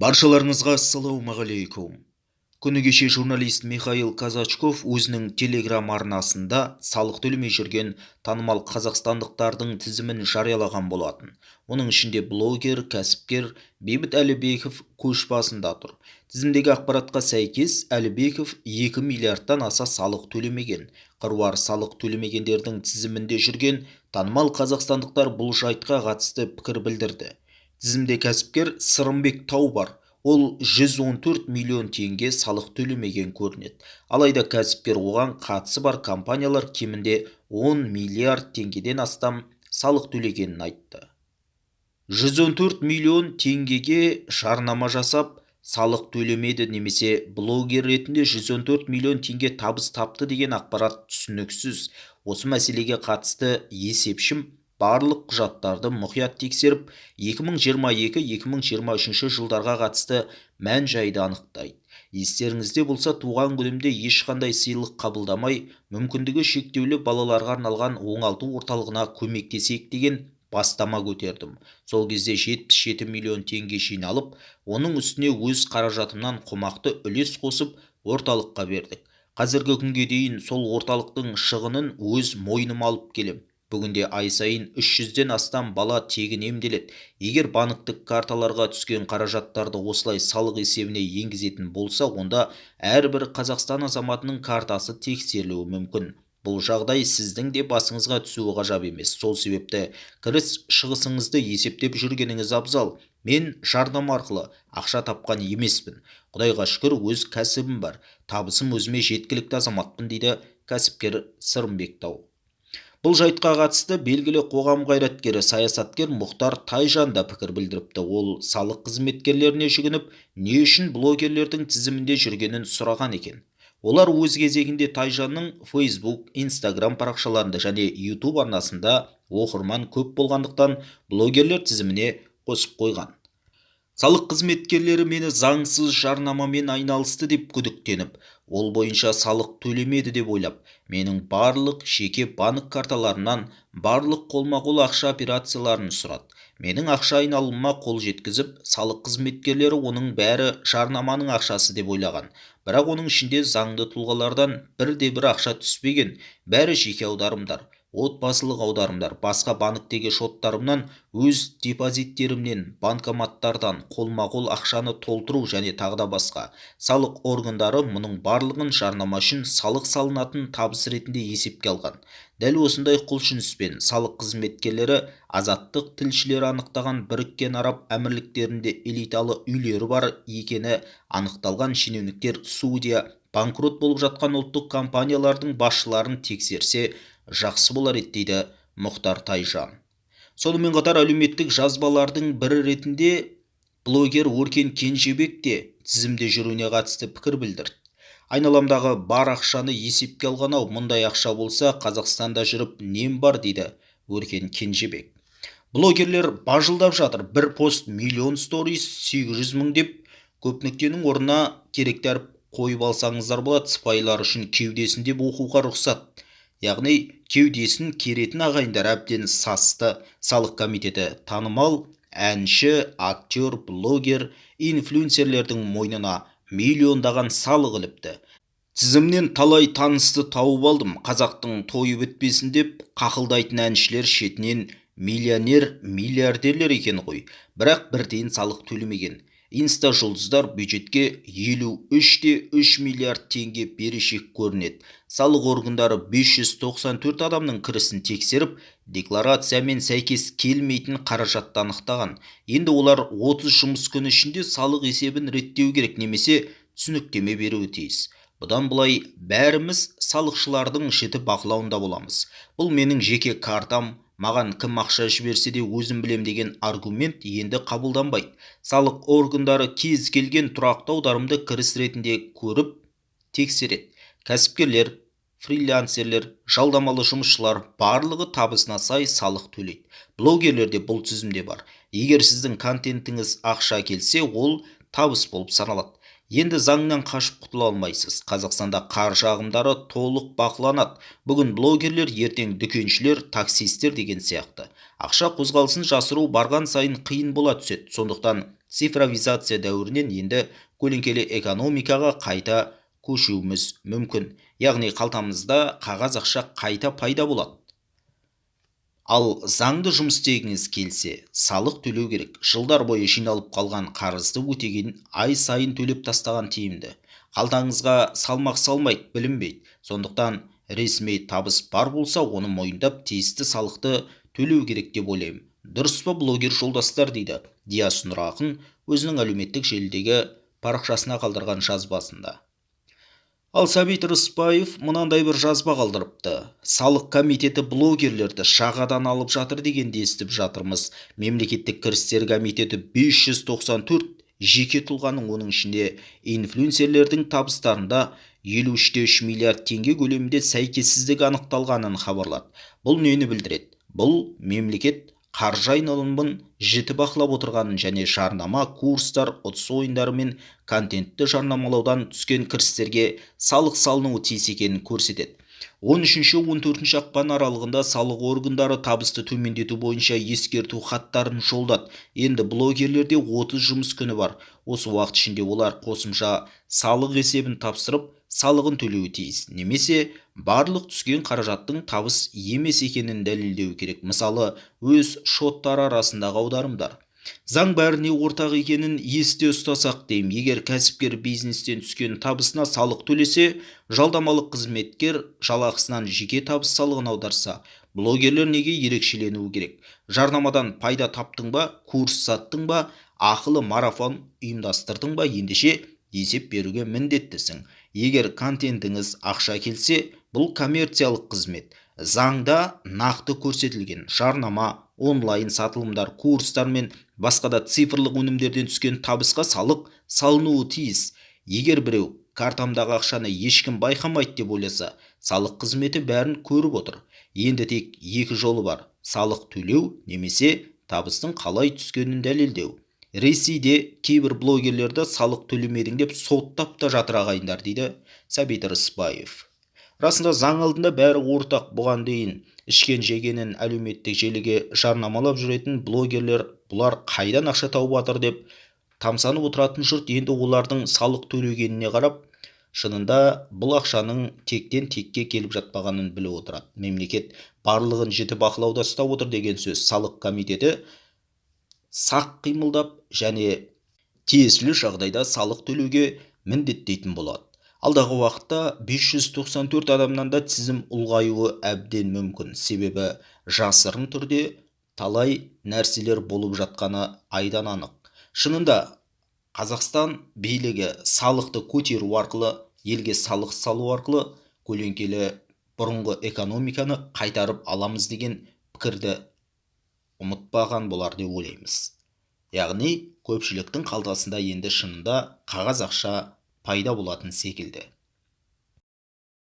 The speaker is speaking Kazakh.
Баршаларыңызға ассалаумағалейкум. Күні кеше журналист Михаил Казачков өзінің телеграм арнасында салық төлемей жүрген танымал қазақстандықтардың тізімін жариялаған болатын. Оның ішінде блогер, кәсіпкер Бейбіт Әлібеков көш басында тұр. Тізімдегі ақпаратқа сәйкес, Әлібеков 2 миллиардтан аса салық төлемеген. Қыруар салық төлемегендердің тізімінде жүрген танымал қазақстандықтар бұл жайтқа қатысты пікір білдірді. Тізімде кәсіпкер Сырымбек Тау бар. Ол 114 миллион теңге салық төлемеген көрінеді. Алайда кәсіпкер оған қатысы бар компаниялар кемінде 10 миллиард теңгеден астам салық төлегенін айтты. 114 миллион теңгеге жарнама жасап, салық төлемеді немесе блогер ретінде 114 миллион теңге табыс тапты деген ақпарат түсініксіз. Осы мәселеге қатысты есепшім барлық құжаттарды мұқият тексеріп, 2022-2023 жылдарға қатысты мән жайды анықтайды. Естеріңізде болса, туған күнімде ешқандай сыйлық қабылдамай, мүмкіндігі шектеулі балаларға арналған оңалту орталығына көмектесейік деген бастама көтердім. Сол кезде 77 миллион теңге жиналып, оның үстіне өз қаражатымнан қомақты үлес қосып, орталыққа бердік. Қазіргі күнге дейін сол орталықтың шығынын өз мойныма алып келем. Бүгінде ай сайын 300-ден астам бала тегін емделеді. Егер банктік карталарға түскен қаражаттарды осылай салық есебіне енгізетін болса, онда әрбір Қазақстан азаматының картасы тексерілуі мүмкін. Бұл жағдай сіздің де басыңызға түсуі ғажап емес. Сол себепті кіріс шығысыңызды есептеп жүргеніңіз абзал. Мен жарнама арқылы ақша тапқан емеспін. Құдайға шүкір, өз кәсібім бар. Табысым өзіме жеткілікті азаматпын, дейді кәсіпкер Сырымбек Тау. Бұл жайтқа қатысты белгілі қоғам қайраткері саясаткер Мұхтар Тайжан да пікір білдіріпті. Ол салық қызметкерлеріне жүгініп, не үшін блогерлердің тізімінде жүргенін сұраған екен. Олар өз кезегінде Тайжанның Facebook, Instagram парақшаларында және YouTube арнасында оқырман көп болғандықтан блогерлер тізіміне қосып қойған. Салық қызметкерлері мені заңсыз жарнамамен айналысты деп күдіктеніп, ол бойынша салық төлемеді деп ойлап, менің барлық жеке банк карталарынан барлық қолма-қол ақша операцияларын сұрады. Менің ақша айналымыма қол жеткізіп, салық қызметкерлері оның бәрі жарнаманың ақшасы деп ойлаған. Бірақ оның ішінде заңды тұлғалардан бірде-бір ақша түспеген, бәрі жеке аударымдар. Отбасылық аударымдар, басқа банктегі шоттарымнан, өз депозиттерімнен, банкоматтардан қолма-қол ақшаны толтыру және тағы басқа. Салық органдары мұның барлығын жарнама үшін салық салынатын табыс ретінде есепке алған. Дәл осындай құлшыныспен салық қызметкерлері Азаттық тілшілері анықтаған Біріккен Араб Әмірліктерінде элиталы үйлері бар екені анықталған шенеуніктер судья банкрот болып жатқан ұлттық компаниялардың басшыларын тексерсе жақсы болар еді, дейді Мұхтар Тайжан. Сонымен қатар әлеуметтік жазбалардың бірі ретінде блогер Өркен Кенжебек те тізімде жүруіне қатысты пікір білдірді. Айналамдағы бар ақшаны есепке алған-ау, мұндай ақша болса Қазақстанда жүріп нем бар, дейді Өркен Кенжебек. Блогерлер бажылдап жатыр. Бір пост миллион сторис 800 мың деп, көп нүктенің орнына керекті әріп қойып алсаңыздар болады. Сыпайылар үшін кеудесін деп оқуға рұқсат. Яғни кеудесін керетін ағайындар әбден састы. Салық комитеті танымал әнші, актер, блогер, инфлюенсерлердің мойнына миллиондаған салық іліпті. Тізімнен талай танысты тауып алдым. Қазақтың тойы бітпесін деп қақылдайтын әншілер шетінен миллионер, миллиардерлер екен ғой. Бірақ бірден салық төлемеген. Инста жұлдыздар бюджетке 53,3 миллиард теңге берешек көрінеді. Салық органдары 594 адамның кірісін тексеріп, декларациямен сәйкес келмейтін қаражатты анықтаған. Енді олар 30 жұмыс күні ішінде салық есебін реттеу керек, немесе түсініктеме беруі тиіс. Бұдан былай бәріміз салықшылардың жіті бақылауында боламыз. Бұл менің жеке картам, маған кім ақша жіберсе де өзім білем деген аргумент енді қабылданбайды. Салық органдары кез келген тұрақты аударымды кіріс ретінде көріп тексереді. Кәсіпкерлер, фрилансерлер, жалдамалы жұмысшылар барлығы табысына сай салық төлейді. Блогерлерде бұл тізімде бар. Егер сіздің контентіңіз ақша келсе, ол табыс болып саналады. Енді заңнан қашып құтыла алмайсыз. Қазақстанда қаржы ағымдары толық бақыланады. Бүгін блогерлер, ертең дүкеншілер, таксистер деген сияқты. Ақша қозғалысын жасыру барған сайын қиын бола түседі. Сондықтан цифровизация дәуірінен енді көлеңкелі экономикаға қайта көшуіміз мүмкін. Яғни қалтамызда қағаз ақша қайта пайда болады. Ал заңды жұмыс істегіңіз келсе, салық төлеу керек. Жылдар бойы жиналып қалған қарызды өтеген ай сайын төлеп тастаған тиімді. Қалтаңызға салмақ салмайды, білінбейді. Сондықтан ресми табыс бар болса, оны мойындап тиісті салықты төлеу керек деп ойлаймын. Дұрыс па, блогер жолдастар, дейді Диас Нұрақын өзінің әлеуметтік желідегі парақшасына қалдырған жазбасында. Ал Сәбит Рыспаев мынандай бір жазба қалдырыпты. Салық комитеті блогерлерді жағадан алып жатыр дегенді естіп жатырмыз. Мемлекеттік кірістер комитеті 594 жеке тұлғаның, оның ішінде инфлюенсерлердің табыстарында 53,3 миллиард теңге көлемінде сәйкессіздік анықталғанын хабарлады. Бұл нені білдіреді? Бұл мемлекет қаржы айналымын жіті бақылап отырғанын және жарнама, курстар, ұтыс ойындары мен контентті жарнамалаудан түскен кірістерге салық салынуы тиіс екенін көрсетеді. 13-14 ақпан аралығында салық органдары табысты төмендету бойынша ескерту хаттарын жолдады. Енді блогерлерде 30 жұмыс күні бар. Осы уақыт ішінде олар қосымша салық есебін тапсырып, салығын төлеуі тиіс. Немесе барлық түскен қаражаттың табыс емес екенін дәлелдеу керек. Мысалы, өз шоттары арасындағы аударымдар. Заң бәріне ортақ екенін есте ұстасақ деймін. Егер кәсіпкер бизнестен түскен табысына салық төлесе, жалдамалық қызметкер жалақысынан жеке табыс салығын аударса, блогерлер неге ерекшеленуі керек? Жарнамадан пайда таптың ба, курс саттың ба, ақылы марафон ұйымдастырдың ба, ендеше есеп беруге міндеттісің. Егер контентіңіз ақша келсе, бұл коммерциялық қызмет. Заңда нақты көрсетілген жарнама, онлайн сатылымдар, курстар мен басқа да цифрлық өнімдерден түскен табысқа салық салынуы тиіс. Егер біреу картамдағы ақшаны ешкім байқамайды деп ойласа, салық қызметі бәрін көріп отыр. Енді тек екі жолы бар: салық төлеу немесе табыстың қалай түскенін дәлелдеу. Ресейде кейбір блогерлерді салық төлемедің деп соттап та жатыр ағайындар, дейді Сәбит Рыспаев. Расында заң алдында бәрі ортақ. Бұған дейін ішкен жегенін әлеуметтік желіге жарнамалап жүретін блогерлер бұлар қайдан ақша тауып жатыр деп тамсанып отыратын жұрт енді олардың салық төлегеніне қарап, шынында бұл ақшаның тектен текке келіп жатпағанын біліп отырады. Мемлекет барлығын жіті бақылауда ұстап отыр деген сөз. Салық комитеті сақ қимылдап және тиесілі жағдайда салық төлеуге міндеттейтін болады. Алдағы уақытта 594 адамнан да тізім ұлғаюы әбден мүмкін. Себебі жасырын түрде талай нәрселер болып жатқаны айдан анық. Шынында Қазақстан билігі салықты көтеру арқылы, елге салық салу арқылы көлеңкелі бұрынғы экономиканы қайтарып аламыз деген пікірді ұмытпаған болар деп ойлаймыз. Яғни көпшіліктің қалтасында енді шынында қағаз ақша пайда болатын секілді.